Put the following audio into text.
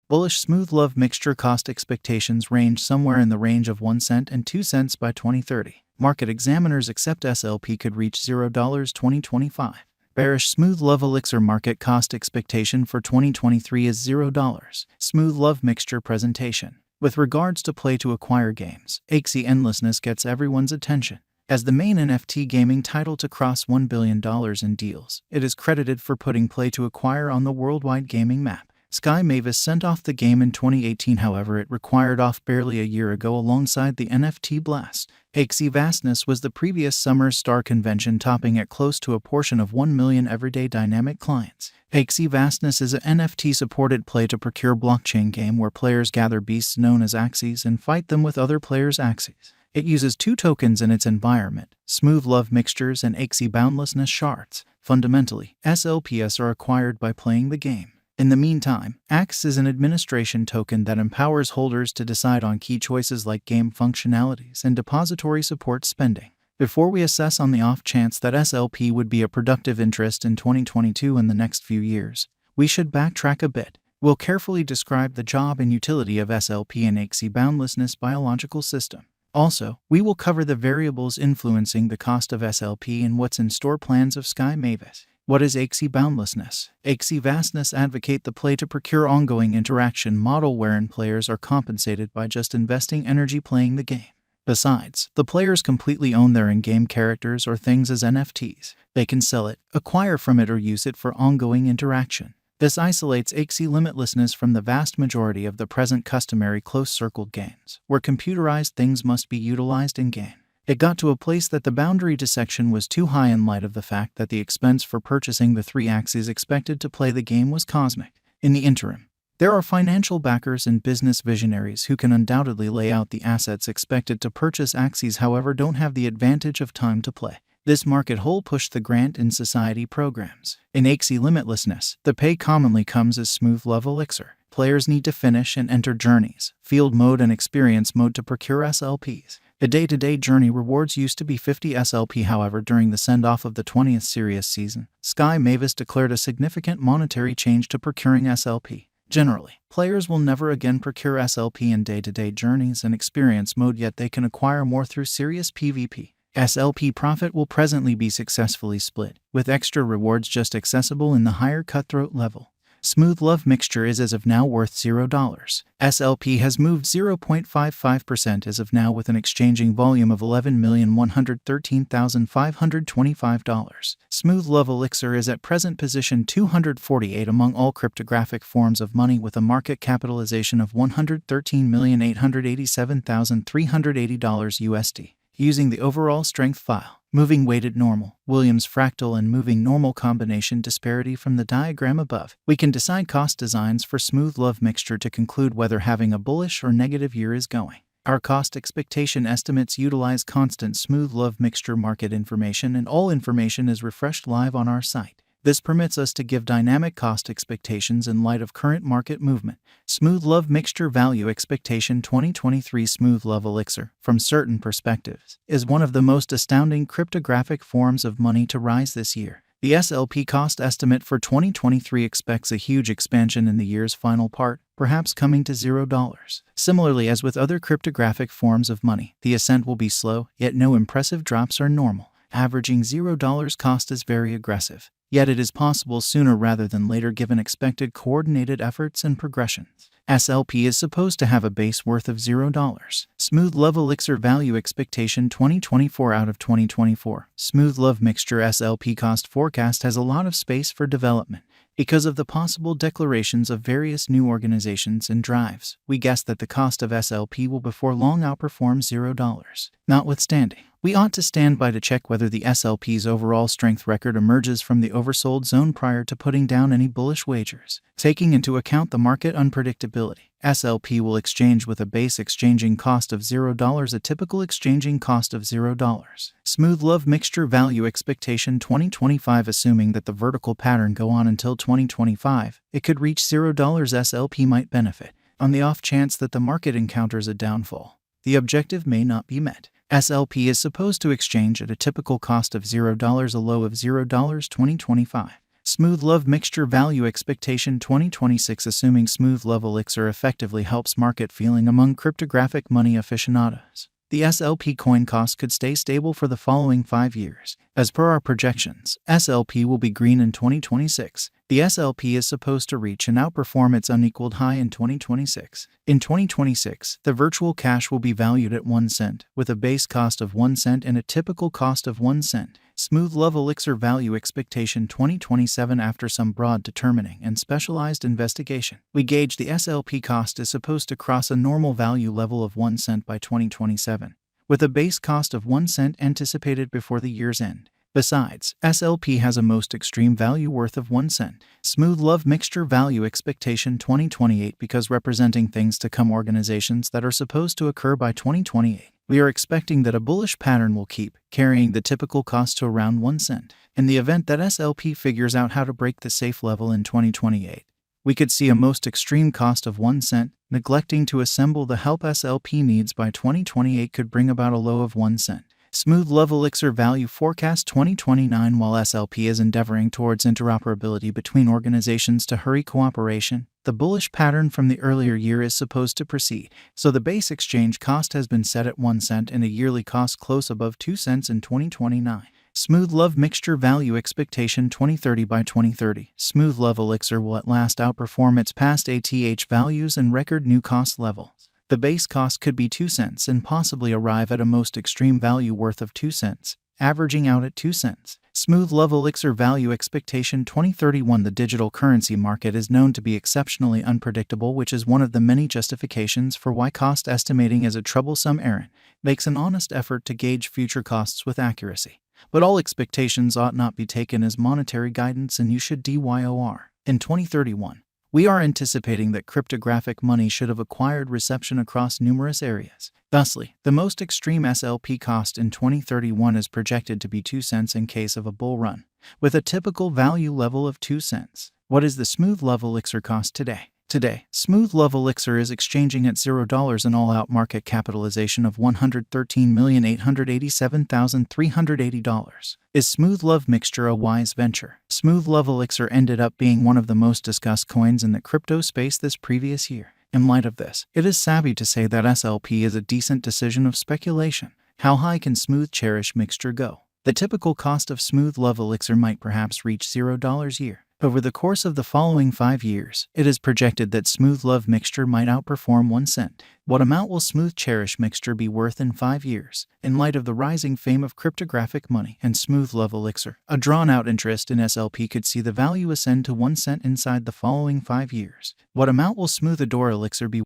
Bullish smooth love mixture cost expectations range somewhere in the range of 1 cent and 2 cents by 2030. Market examiners accept SLP could reach $0 2025. Bearish smooth love elixir market cost expectation for 2023 is $0. Smooth love mixture presentation. With regards to play to acquire games, Axie endlessness gets everyone's attention. As the main NFT gaming title to cross $1 billion in deals, it is credited for putting play to acquire on the worldwide gaming map. Sky Mavis sent off the game in 2018, however it required off barely a year ago alongside the NFT blast. Axie Vastness was the previous summer's star convention, topping at close to a portion of 1 million everyday dynamic clients. Axie Vastness is an NFT-supported play-to-procure blockchain game where players gather beasts known as axies and fight them with other players' axies. It uses 2 tokens in its environment, Smooth Love Mixtures and Axie Boundlessness Shards. Fundamentally, SLPs are acquired by playing the game. In the meantime, Axe is an administration token that empowers holders to decide on key choices like game functionalities and depository support spending. Before we assess on the off chance that SLP would be a productive interest in 2022 and the next few years, we should backtrack a bit. We'll carefully describe the job and utility of SLP and Axie Boundlessness biological system. Also, we will cover the variables influencing the cost of SLP and what's in store plans of Sky Mavis. What is Axie Boundlessness? Axie Vastness advocate the play-to-procure ongoing interaction model wherein players are compensated by just investing energy playing the game. Besides, the players completely own their in-game characters or things as NFTs. They can sell it, acquire from it, or use it for ongoing interaction. This isolates Axie limitlessness from the vast majority of the present customary close-circled games, where computerized things must be utilized in-game. It got to a place that the boundary dissection was too high in light of the fact that the expense for purchasing the 3 axies expected to play the game was cosmic. In the interim, there are financial backers and business visionaries who can undoubtedly lay out the assets expected to purchase axies, however don't have the advantage of time to play. This market hole pushed the grant in society programs. In Axie limitlessness, the pay commonly comes as smooth love elixir. Players need to finish and enter journeys, field mode and experience mode to procure SLPs. The day-to-day journey rewards used to be 50 SLP, however during the send-off of the 20th Sirius season, Sky Mavis declared a significant monetary change to procuring SLP. Generally, players will never again procure SLP in day-to-day journeys and experience mode, yet they can acquire more through Sirius PvP. SLP profit will presently be successfully split, with extra rewards just accessible in the higher cutthroat level. Smooth Love Mixture is as of now worth $0. SLP has moved 0.55% as of now with an exchanging volume of $11,113,525. Smooth Love Elixir is at present position 248 among all cryptographic forms of money with a market capitalization of $113,887,380 USD. Using the overall strength file, moving weighted normal, Williams fractal and moving normal combination disparity from the diagram above, we can decide cost designs for Smooth Love Mixture to conclude whether having a bullish or negative year is going. Our cost expectation estimates utilize constant Smooth Love Mixture market information, and all information is refreshed live on our site. This permits us to give dynamic cost expectations in light of current market movement. Smooth Love Mixture Value Expectation 2023 Smooth Love Elixir, from certain perspectives, is one of the most astounding cryptographic forms of money to rise this year. The SLP cost estimate for 2023 expects a huge expansion in the year's final part, perhaps coming to $0. Similarly, as with other cryptographic forms of money, the ascent will be slow, yet no impressive drops are normal. Averaging $0 cost is very aggressive. Yet it is possible sooner rather than later given expected coordinated efforts and progressions. SLP is supposed to have a base worth of $0. Smooth Love Elixir Value Expectation 2024 out of 2024. Smooth Love Mixture SLP Cost Forecast has a lot of space for development. Because of the possible declarations of various new organizations and drives, we guess that the cost of SLP will before long outperform $0. Notwithstanding, we ought to stand by to check whether the SLP's overall strength record emerges from the oversold zone prior to putting down any bullish wagers. Taking into account the market unpredictability, SLP will exchange with a base exchanging cost of $0, a typical exchanging cost of $0. Smooth Love Mixture Value Expectation 2025. Assuming that the vertical pattern go on until 2025, it could reach $0. SLP might benefit. On the off chance that the market encounters a downfall, the objective may not be met. SLP is supposed to exchange at a typical cost of $0, a low of $0 2025. Smooth Love Mixture Value Expectation 2026. Assuming Smooth Love Elixir effectively helps market feeling among cryptographic money aficionados, the SLP coin cost could stay stable for the following 5 years. As per our projections, SLP will be green in 2026. The SLP is supposed to reach and outperform its unequaled high in 2026. In 2026, the virtual cash will be valued at 1 cent, with a base cost of 1 cent and a typical cost of 1 cent. Smooth Love Elixir Value Expectation 2027. After some broad determining and specialized investigation, we gauge the SLP cost is supposed to cross a normal value level of 1 cent by 2027, with a base cost of 1 cent anticipated before the year's end. Besides, SLP has a most extreme value worth of 1 cent. Smooth Love Mixture Value Expectation 2028. Because representing things to come, organizations that are supposed to occur by 2028, we are expecting that a bullish pattern will keep carrying the typical cost to around 1 cent. In the event that SLP figures out how to break the safe level in 2028, we could see a most extreme cost of 1 cent. Neglecting to assemble the help SLP needs by 2028 could bring about a low of 1 cent. Smooth Love Elixir Value Forecast 2029. While SLP is endeavoring towards interoperability between organizations to hurry cooperation, the bullish pattern from the earlier year is supposed to proceed, so the base exchange cost has been set at 1 cent and a yearly cost close above 2 cents in 2029. Smooth Love Mixture Value Expectation 2030. By 2030, Smooth Love Elixir will at last outperform its past ATH values and record new cost levels. The base cost could be 2 cents and possibly arrive at a most extreme value worth of 2 cents, averaging out at 2 cents. Smooth Love Elixir Value Expectation 2031. The digital currency market is known to be exceptionally unpredictable, which is one of the many justifications for why cost estimating is a troublesome errand. Makes an honest effort to gauge future costs with accuracy. But all expectations ought not be taken as monetary guidance, and you should DYOR. In 2031, we are anticipating that cryptographic money should have acquired reception across numerous areas. Thusly, the most extreme SLP cost in 2031 is projected to be 2 cents in case of a bull run, with a typical value level of 2 cents. What is the Smooth Love Elixir cost today? Today, Smooth Love Elixir is exchanging at $0 an all-out market capitalization of $113,887,380. Is Smooth Love Mixture a wise venture? Smooth Love Elixir ended up being one of the most discussed coins in the crypto space this previous year. In light of this, it is savvy to say that SLP is a decent decision of speculation. How high can Smooth Cherish Mixture go? The typical cost of Smooth Love Elixir might perhaps reach $0 a year. Over the course of the following 5 years, it is projected that Smooth Love Mixture might outperform 1 cent. What amount will Smooth Cherish Mixture be worth in 5 years? In light of the rising fame of cryptographic money and Smooth Love Elixir, a drawn-out interest in SLP could see the value ascend to 1 cent inside the following 5 years. What amount will Smooth Adore Elixir be